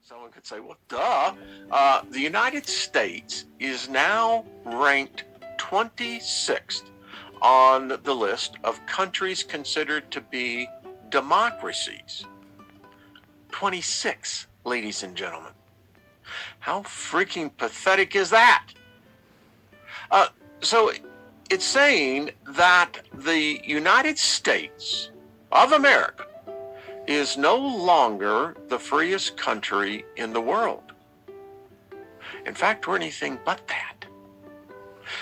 Someone could say, well, duh. The United States is now ranked 26th on the list of countries considered to be democracies. 26, ladies and gentlemen. How freaking pathetic is that? So it's saying that the United States of America is no longer the freest country in the world. In fact, we're anything but that.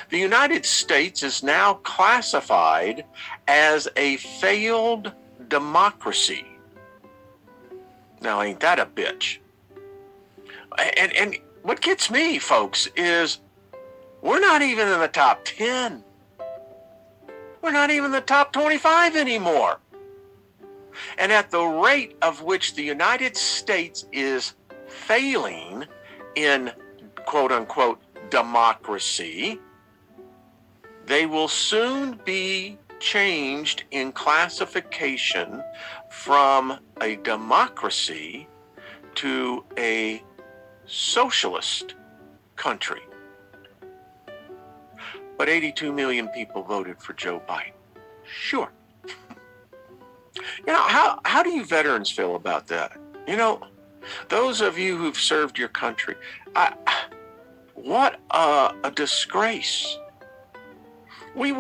The United States is now classified as a failed democracy. Now, ain't that a bitch? And what gets me, folks, is we're not even in the top 10. We're not even in the top 25 anymore. And at the rate of which the United States is failing in quote-unquote democracy, they will soon be changed in classification from a democracy to a socialist country. But 82 million people voted for Joe Biden. Sure. You know, how do you veterans feel about that? You know, those of you who've served your country, what a disgrace. We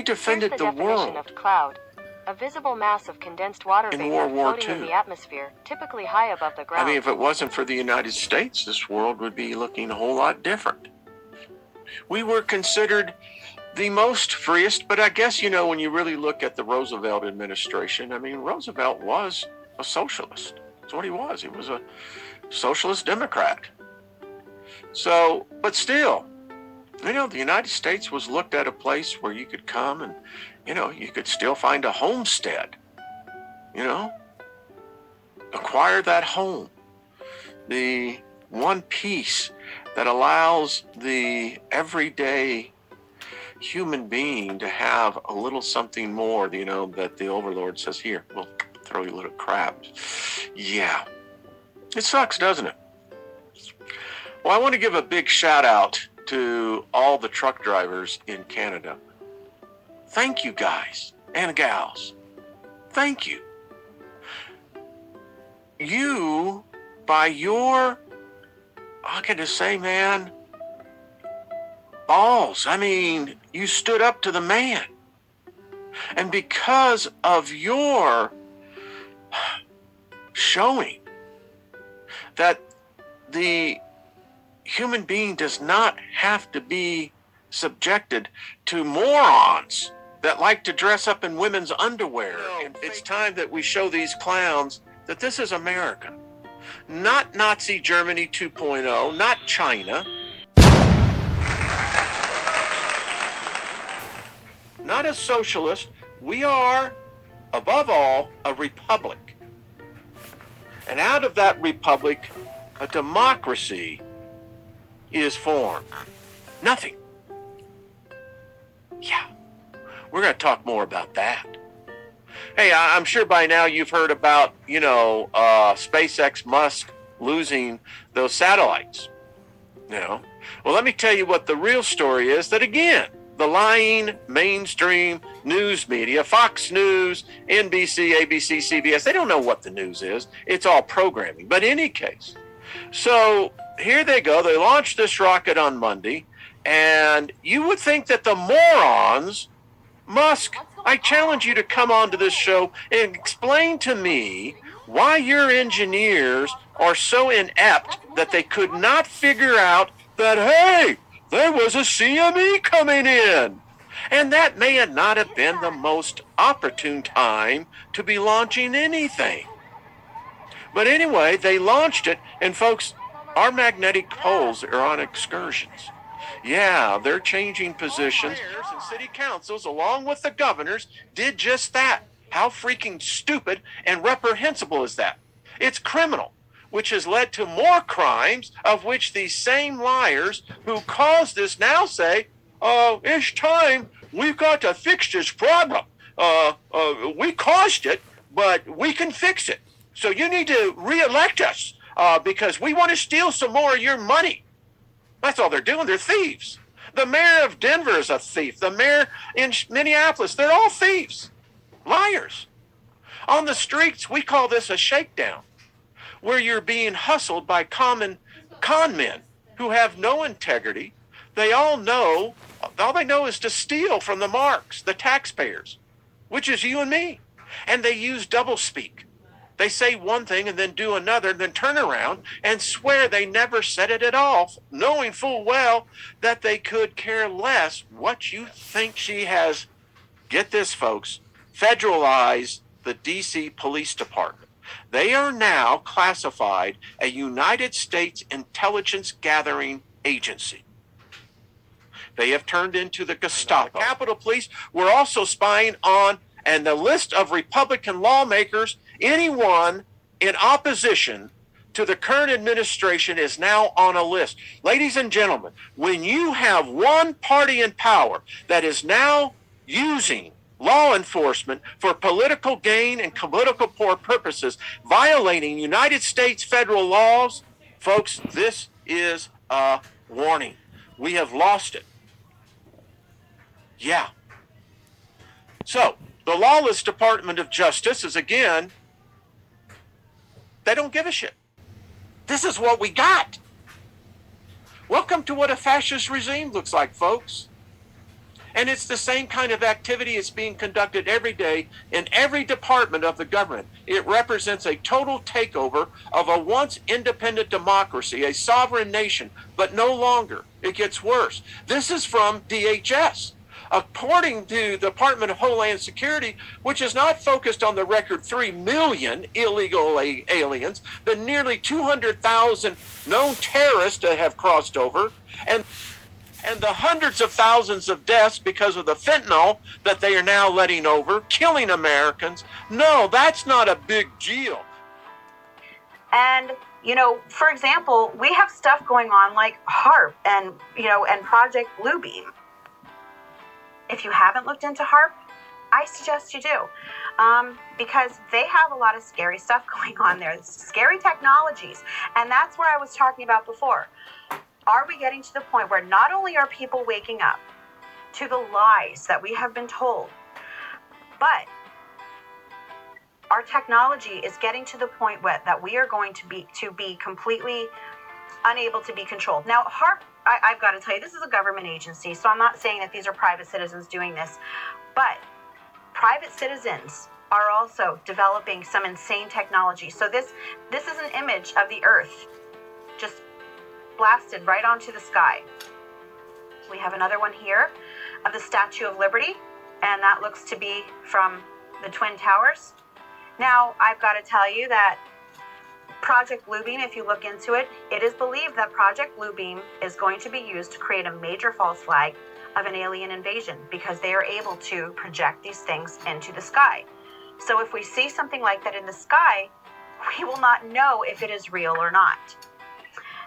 defended the world. Of cloud, a visible mass of condensed water in vapor World War floating II. in the atmosphere, typically high above the ground. I mean, if it wasn't for the United States, this world would be looking a whole lot different. We were considered the most freest, but I guess, you know, when you really look at the Roosevelt administration, I mean, Roosevelt was a socialist. That's what he was. He was a socialist Democrat. So, but still, you know, the United States was looked at a place where you could come and, you know, you could still find a homestead, you know, acquire that home. The one piece that allows the everyday human being to have a little something more, you know, that the overlord says, here, we'll throw you little crabs. Yeah. It sucks, doesn't it? Well, I want to give a big shout out to all the truck drivers in Canada. Thank you, guys and gals. Thank you. You, by your, I can just say, man, balls. I mean, you stood up to the man. And because of your showing that the human being does not have to be subjected to morons that like to dress up in women's underwear. And it's time that we show these clowns that this is America. Not Nazi Germany 2.0, not China. Not a socialist. We are, above all, a republic. And out of that republic, a democracy is formed. Nothing. Yeah. We're going to talk more about that. Hey, I'm sure by now you've heard about, you know, SpaceX Musk losing those satellites. You know? Well, let me tell you what the real story is, that again, the lying mainstream news media, Fox News, NBC, ABC, CBS, they don't know what the news is. It's all programming. But in any case, so here they go. They launched this rocket on Monday, and you would think that the morons, Musk, I challenge you to come onto this show and explain to me why your engineers are so inept that they could not figure out that, hey, there was a CME coming in. And that may not have been the most opportune time to be launching anything. But anyway, they launched it, and folks, our magnetic poles are on excursions. Yeah, they're changing positions. Mayors and city councils, along with the governors, did just that. How freaking stupid and reprehensible is that? It's criminal, which has led to more crimes, of which these same liars who caused this now say, it's time, we've got to fix this problem. We caused it, but we can fix it. So you need to re-elect us. because we want to steal some more of your money. That's all they're doing. They're thieves. The mayor of Denver is a thief. The mayor in Minneapolis, they're all thieves, liars. On the streets, we call this a shakedown, where you're being hustled by common con men who have no integrity. They all they know is to steal from the marks, the taxpayers, which is you and me. And they use doublespeak. They say one thing and then do another, and then turn around and swear they never said it at all, knowing full well that they could care less what you think. She has, get this, folks, federalized the D.C. Police Department. They are now classified a United States intelligence gathering agency. They have turned into the Gestapo. The Capitol Police were also spying on, and the list of Republican lawmakers, anyone in opposition to the current administration is now on a list. Ladies and gentlemen, when you have one party in power that is now using law enforcement for political gain and political poor purposes, violating United States federal laws, folks, this is a warning. We have lost it. Yeah. So, the lawless Department of Justice is, again, they don't give a shit. This is what we got. Welcome to what a fascist regime looks like, folks. And it's the same kind of activity that's being conducted every day in every department of the government. It represents a total takeover of a once independent democracy, a sovereign nation, but no longer. It gets worse. This is from DHS. According to the Department of Homeland Security, which is not focused on the record 3 million illegal aliens, the nearly 200,000 known terrorists that have crossed over, and the hundreds of thousands of deaths because of the fentanyl that they are now letting over, killing Americans. No, that's not a big deal. And, for example, we have stuff going on like HARP and Project Bluebeam. If you haven't looked into HARP, I suggest you do, because they have a lot of scary stuff going on there, scary technologies. And that's what I was talking about before. Are we getting to the point where not only are people waking up to the lies that we have been told, but our technology is getting to the point that we are going to be completely unable to be controlled. Now, HARP, I've got to tell you, this is a government agency, so I'm not saying that these are private citizens doing this, but private citizens are also developing some insane technology. So this is an image of the Earth just blasted right onto the sky. We have another one here of the Statue of Liberty, and that looks to be from the Twin Towers. Now, I've got to tell you that Project Bluebeam, if you look into it, it is believed that Project Bluebeam is going to be used to create a major false flag of an alien invasion, because they are able to project these things into the sky. So if we see something like that in the sky, we will not know if it is real or not.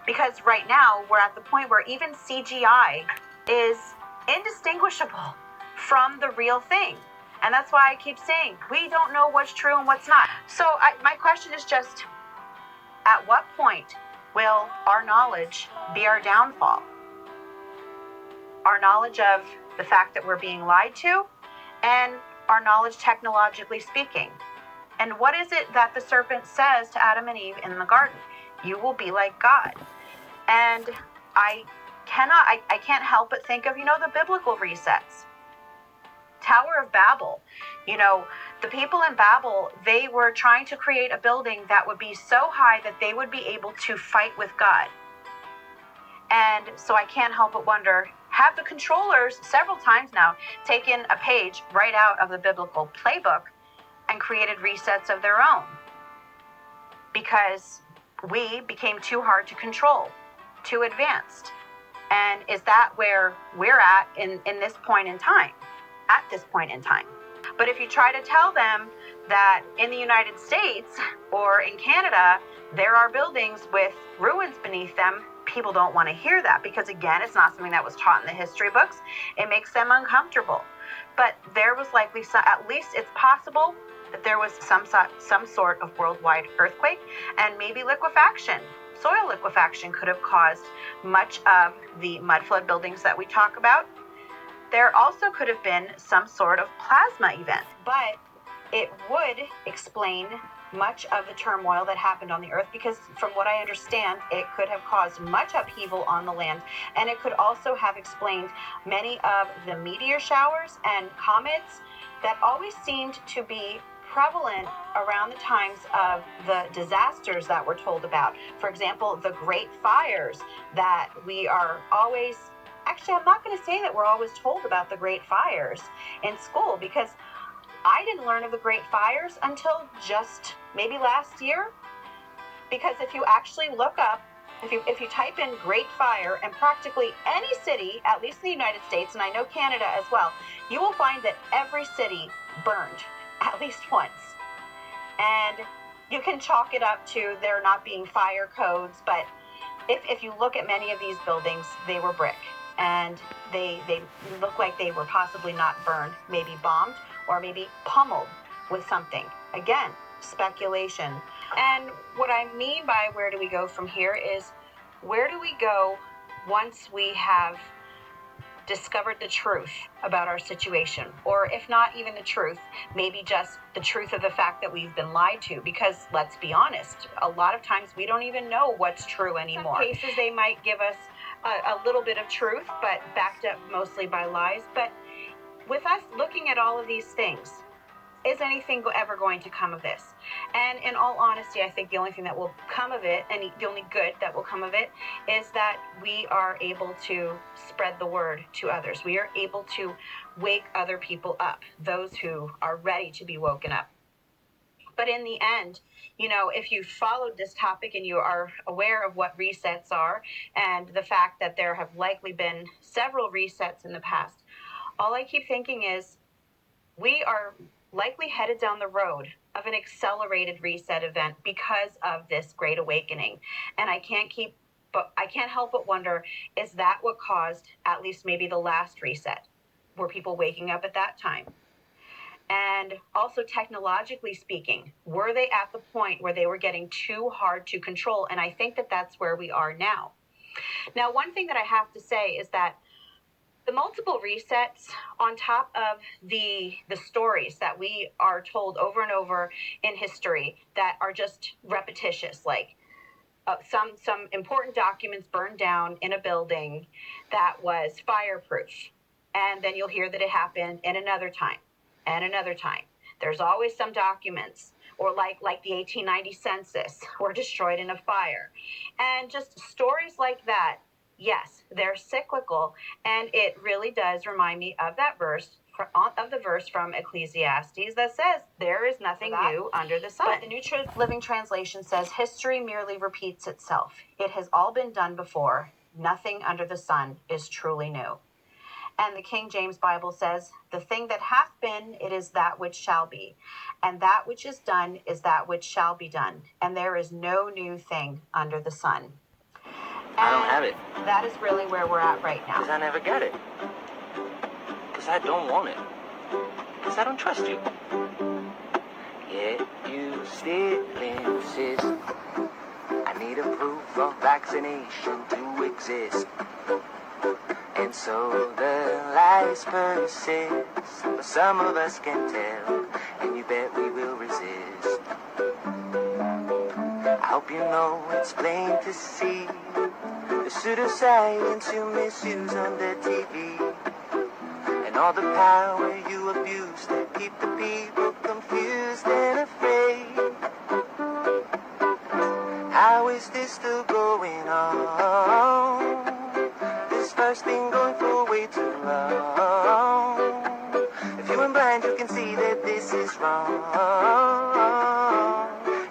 Because right now, we're at the point where even CGI is indistinguishable from the real thing. And that's why I keep saying, we don't know what's true and what's not. So my question is just, at what point will our knowledge be our downfall? Our knowledge of the fact that we're being lied to, and our knowledge technologically speaking. And what is it that the serpent says to Adam and Eve in the garden? You will be like God. And I can't help but think of, the biblical resets. Tower of Babel. The people in Babel, they were trying to create a building that would be so high that they would be able to fight with God. And so I can't help but wonder, have the controllers several times now taken a page right out of the biblical playbook and created resets of their own? Because we became too hard to control, too advanced. And is that where we're at in this point in time? At this point in time. But if you try to tell them that in the United States or in Canada, there are buildings with ruins beneath them, people don't want to hear that, because again, it's not something that was taught in the history books. It makes them uncomfortable. But there was likely at least it's possible that there was some sort of worldwide earthquake, and maybe liquefaction. Soil liquefaction could have caused much of the mud flood buildings that we talk about. There also could have been some sort of plasma event, but it would explain much of the turmoil that happened on the earth, because from what I understand, it could have caused much upheaval on the land, and it could also have explained many of the meteor showers and comets that always seemed to be prevalent around the times of the disasters that we're told about. For example, the Great Fires that we are always, actually, I'm not going to say that we're always told about the Great Fires in school, because I didn't learn of the Great Fires until just maybe last year. Because if you actually look up, if you type in Great Fire in practically any city, at least in the United States, and I know Canada as well, you will find that every city burned at least once. And you can chalk it up to there not being fire codes, but if you look at many of these buildings, they were brick, and they look like they were possibly not burned, maybe bombed, or maybe pummeled with something. Again, speculation. And what I mean by where do we go from here is, where do we go once we have discovered the truth about our situation? Or if not even the truth, maybe just the truth of the fact that we've been lied to. Because let's be honest, a lot of times we don't even know what's true anymore. In some cases, they might give us a little bit of truth, but backed up mostly by lies. But with us looking at all of these things, is anything ever going to come of this? And in all honesty, I think the only thing that will come of it, and the only good that will come of it, is that we are able to spread the word to others. We are able to wake other people up, those who are ready to be woken up. But in the end, if you followed this topic and you are aware of what resets are, and the fact that there have likely been several resets in the past, all I keep thinking is we are likely headed down the road of an accelerated reset event because of this great awakening. And I can't help but wonder, is that what caused at least maybe the last reset? Were people waking up at that time? And also, technologically speaking, were they at the point where they were getting too hard to control? And I think that that's where we are now. Now, one thing that I have to say is that the multiple resets, on top of the stories that we are told over and over in history that are just repetitious, like some important documents burned down in a building that was fireproof, and then you'll hear that it happened in another time and another time. There's always some documents, or like the 1890 census, were destroyed in a fire, and just stories like that. Yes, they're cyclical, and it really does remind me of that verse, of the verse from Ecclesiastes that says, there is nothing new under the sun. But the New Living Translation says, history merely repeats itself. It has all been done before. Nothing under the sun is truly new. And the King James Bible says, the thing that hath been, it is that which shall be. And that which is done is that which shall be done. And there is no new thing under the sun. I don't have it. That is really where we're at right now. Because I never get it. Because I don't want it. Because I don't trust you. Yet you still insist I need a proof of vaccination to exist. And so the lies persist. But some of us can tell, and you bet we will resist. I hope you know it's plain to see the pseudoscience you misuse on the TV, and all the power you abuse that keep the people confused and afraid. How is this still going on? This first thing going for way too long. If you went blind, you can see that this is wrong,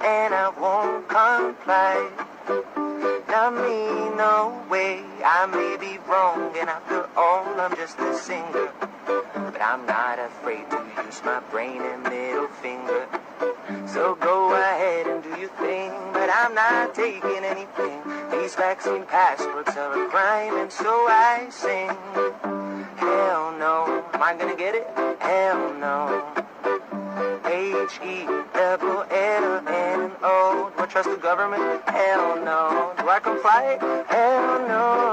and I won't comply. Not me, no way, I may be wrong, and after all, I'm just a singer. But I'm not afraid to use my brain and middle finger. So go ahead and do your thing, but I'm not taking anything. These vaccine passports are a crime, and so I sing. Hell no, am I gonna get it? Hell no. Paid H-E-double-L-N-O. Do I trust the government? Hell no. Do I comply? Hell no.